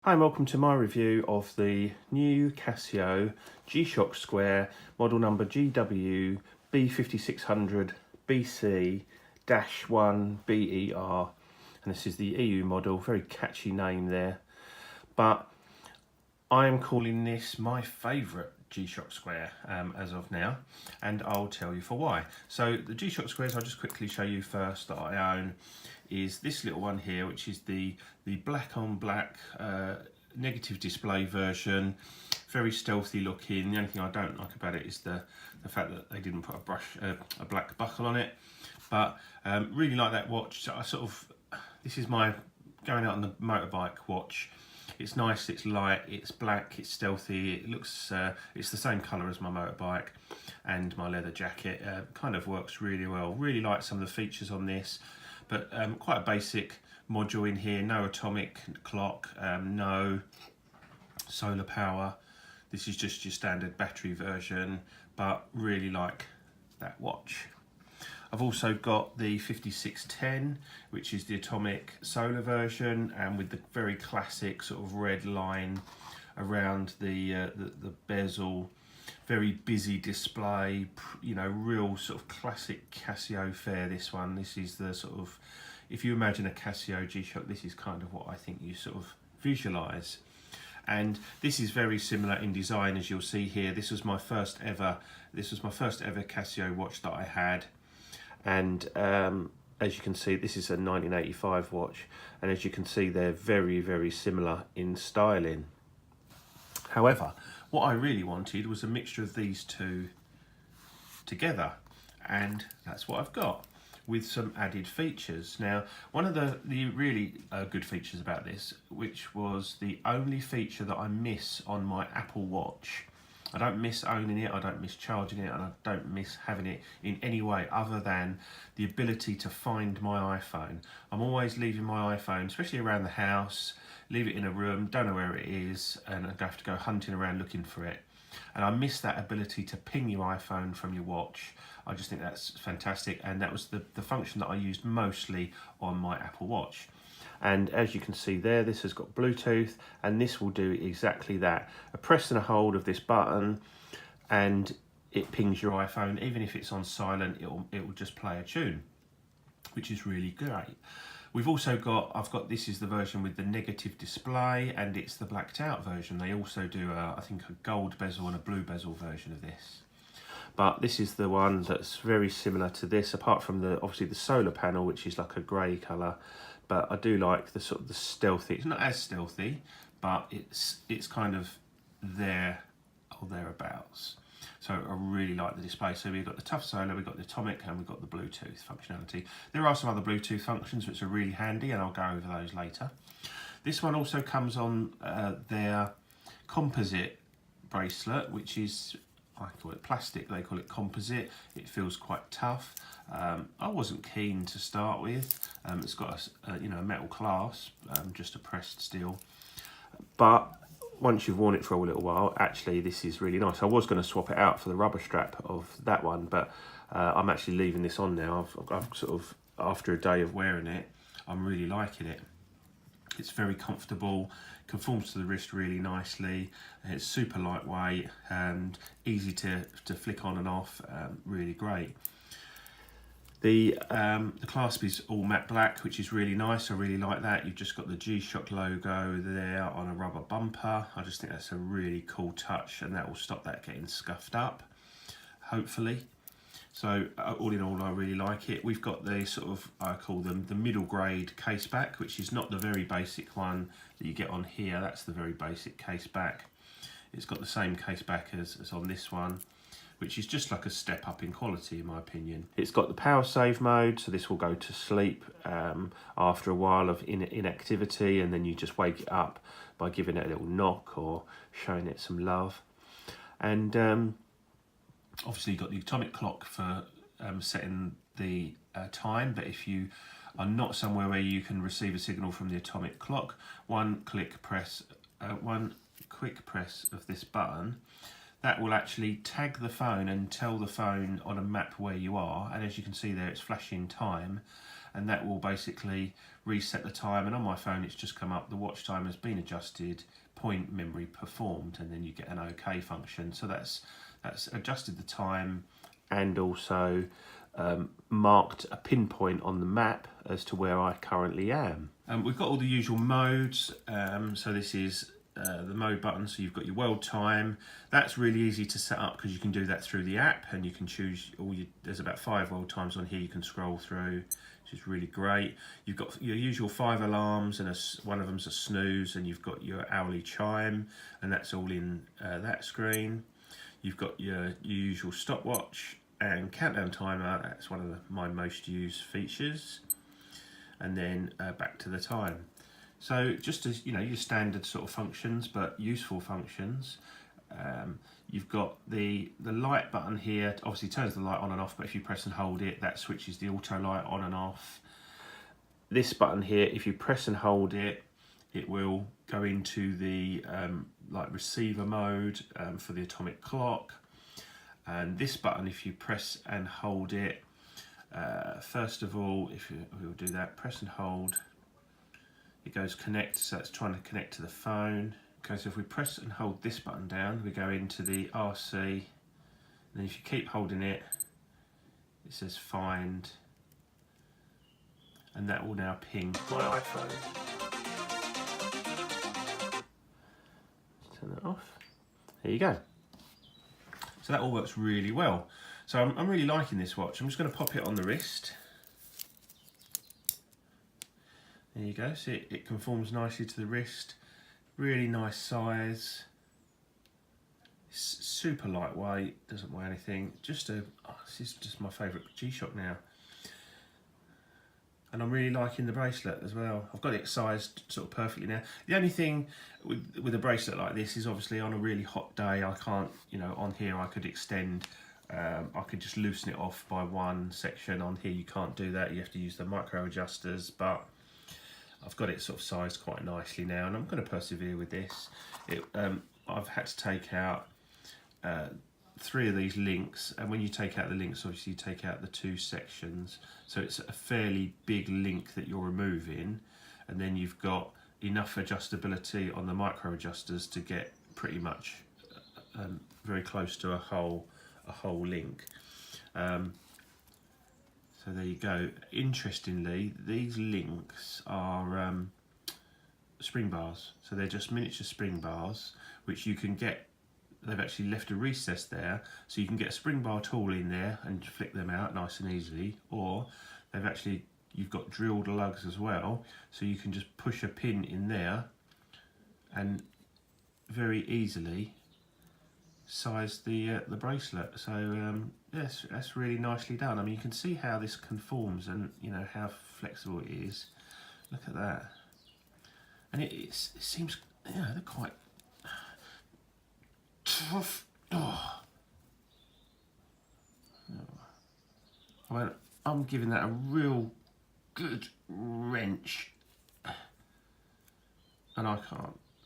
Hi and welcome to my review of the new Casio G-Shock Square model number GW-B5600BC-1BER, and this is the EU model. Very catchy name there, but I am calling this my favourite G-Shock Square as of now, and I'll tell you for why. So the G-Shock Squares I'll just quickly show you first that I own is this little one here, which is the black on black negative display version. Very stealthy looking. The only thing I don't like about it is the fact that they didn't put a black buckle on it, but really like that watch. So this is my going out on the motorbike watch. It's nice, it's light, it's black, it's stealthy, it looks, it's the same colour as my motorbike and my leather jacket. Kind of works really well. Really like some of the features on this, but quite a basic module in here. No atomic clock, no solar power. This is just your standard battery version, but really like that watch. I've also got the 5610, which is the atomic solar version, and with the very classic sort of red line around the bezel. Very busy display, you know, real sort of classic Casio fare, this one. This is the sort of, if you imagine a Casio G-Shock, this is kind of what I think you sort of visualise. And this is very similar in design, as you'll see here. This was my first ever Casio watch that I had. And as you can see, this is a 1985 watch, and as you can see, they're very, very similar in styling. However, what I really wanted was a mixture of these two together, and that's what I've got, with some added features. Now, one of the really good features about this, which was the only feature that I miss on my Apple Watch. I don't miss owning it, I don't miss charging it, and I don't miss having it in any way other than the ability to find my iPhone. I'm always leaving my iPhone, especially around the house, leave it in a room, don't know where it is, and I have to go hunting around looking for it. And I miss that ability to ping your iPhone from your watch. I just think that's fantastic, and that was the function that I used mostly on my Apple Watch. And as you can see there, this has got Bluetooth, and this will do exactly that. A press and a hold of this button and it pings your iPhone. Even if it's on silent, it will just play a tune, which is really great. We've also got, this is the version with the negative display, and it's the blacked out version. They also do, I think, a gold bezel and a blue bezel version of this. But this is the one that's very similar to this, apart from obviously the solar panel, which is like a grey colour. But I do like the sort of the stealthy. It's not as stealthy, but it's kind of there or thereabouts. So I really like the display. So we've got the tough solar, we've got the atomic, and we've got the Bluetooth functionality. There are some other Bluetooth functions which are really handy, and I'll go over those later. This one also comes on their composite bracelet, which is, I call it plastic, they call it composite. It feels quite tough. I wasn't keen to start with. It's got a metal clasp, just a pressed steel. But once you've worn it for a little while, actually this is really nice. I was going to swap it out for the rubber strap of that one, but I'm actually leaving this on now. I've sort of, after a day of wearing it, I'm really liking it. It's very comfortable, conforms to the wrist really nicely. It's super lightweight and easy to flick on and off, really great. The clasp is all matte black, which is really nice. I really like that. You've just got the G-Shock logo there on a rubber bumper. I just think that's a really cool touch, and that will stop that getting scuffed up, hopefully. So all in all, I really like it. We've got the sort of, I call them the middle grade case back, which is not the very basic one that you get on here. That's the very basic case back. It's got the same case back as on this one, which is just like a step up in quality, in my opinion. It's got the power save mode, so this will go to sleep after a while of inactivity, and then you just wake it up by giving it a little knock or showing it some love. And obviously you've got the atomic clock for setting the time, but if you are not somewhere where you can receive a signal from the atomic clock, one quick press of this button, that will actually tag the phone and tell the phone on a map where you are, and as you can see there, it's flashing time, and that will basically reset the time. And on my phone it's just come up, the watch time has been adjusted, point memory performed, and then you get an OK function. So that's adjusted the time and also marked a pinpoint on the map as to where I currently am. We've got all the usual modes. So this is the mode button, so you've got your world time. That's really easy to set up because you can do that through the app, and you can choose there's about 5 world times on here you can scroll through, which is really great. You've got your usual 5 alarms, and one of them's a snooze, and you've got your hourly chime, and that's all in that screen. You've got your usual stopwatch and countdown timer. That's one of my most used features. And then back to the time. So just as your standard sort of functions, but useful functions. You've got the light button here. Obviously turns the light on and off, but if you press and hold it, that switches the auto light on and off. This button here, if you press and hold it, it will go into the like receiver mode for the atomic clock. And this button, if you press and hold it, first of all, we'll do that, press and hold, it goes connect, so it's trying to connect to the phone. Okay, so if we press and hold this button down, we go into the RC, and then if you keep holding it, it says find, and that will now ping my iPhone. Turn that off. There you go. So that all works really well. So I'm really liking this watch. I'm just going to pop it on the wrist. There you go. See, it conforms nicely to the wrist. Really nice size. It's super lightweight. Doesn't weigh anything. This is just my favourite G-Shock now. And I'm really liking the bracelet as well. I've got it sized sort of perfectly now. The only thing with a bracelet like this is obviously on a really hot day, I can't, on here I could extend, I could just loosen it off by one section. On here you can't do that, you have to use the micro adjusters, but I've got it sort of sized quite nicely now, and I'm going to persevere with this. I've had to take out 3 of these links, and when you take out the links, obviously you take out the 2 sections, so it's a fairly big link that you're removing, and then you've got enough adjustability on the micro adjusters to get pretty much very close to a whole link. So there you go. Interestingly, these links are spring bars, so they're just miniature spring bars which you can get. They've actually left a recess there, so you can get a spring bar tool in there and flick them out nice and easily, or you've got drilled lugs as well, so you can just push a pin in there and very easily size the bracelet. So yes, that's really nicely done. I mean, you can see how this conforms, and how flexible it is. Look at that, and it seems they're quite tough. Oh. I'm giving that a real good wrench, and I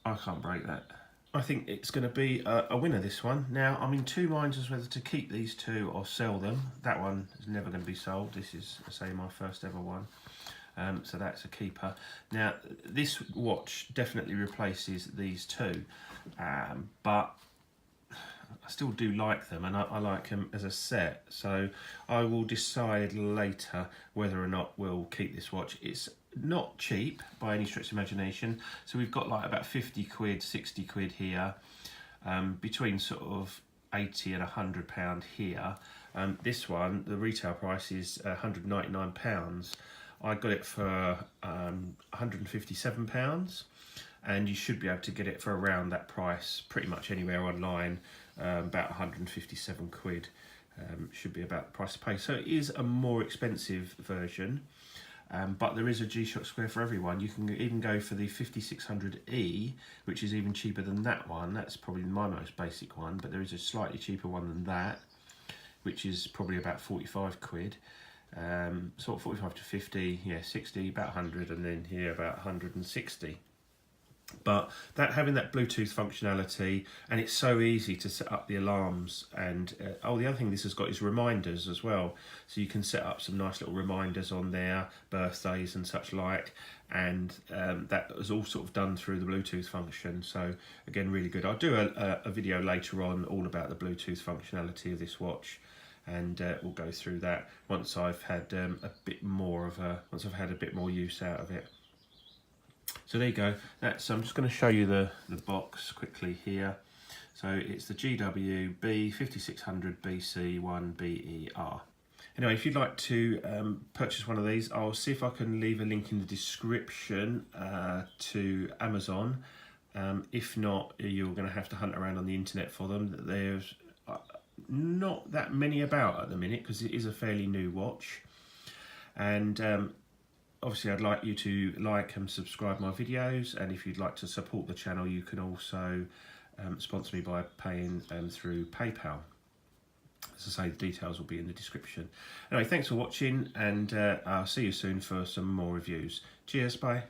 can't break that. I think it's going to be a winner, this one. Now, I'm in 2 minds as whether to keep these 2 or sell them. That one is never going to be sold. This is, I say, my first ever one. So that's a keeper. Now, this watch definitely replaces these 2, but I still do like them, and I like them as a set. So I will decide later whether or not we'll keep this watch. It's not cheap by any stretch of imagination, so we've got like about 50 quid, 60 quid here, between sort of 80 and £100 here. This one, the retail price is £199. I got it for £157, and you should be able to get it for around that price pretty much anywhere online. About 157 quid should be about the price to pay. So it is a more expensive version. But there is a G-Shock Square for everyone. You can even go for the 5600E, which is even cheaper than that one. That's probably my most basic one, but there is a slightly cheaper one than that, which is probably about 45 quid. Sort of 45 to 50, yeah, 60, about 100, and then here about 160. But having that Bluetooth functionality, and it's so easy to set up the alarms. And oh, the other thing this has got is reminders as well. So you can set up some nice little reminders on there, birthdays and such like. And that is all sort of done through the Bluetooth function. So again, really good. I'll do a video later on all about the Bluetooth functionality of this watch, and we'll go through that once I've had once I've had a bit more use out of it. So there you go. I'm just going to show you the box quickly here. So it's the GW-B5600BC 1BER. Anyway, if you'd like to purchase one of these, I'll see if I can leave a link in the description to Amazon. If not, you're going to have to hunt around on the internet for them. There's not that many about at the minute because it is a fairly new watch. And obviously I'd like you to like and subscribe my videos, and if you'd like to support the channel you can also sponsor me by paying through PayPal. As I say, the details will be in the description. Anyway, thanks for watching, and I'll see you soon for some more reviews. Cheers, bye.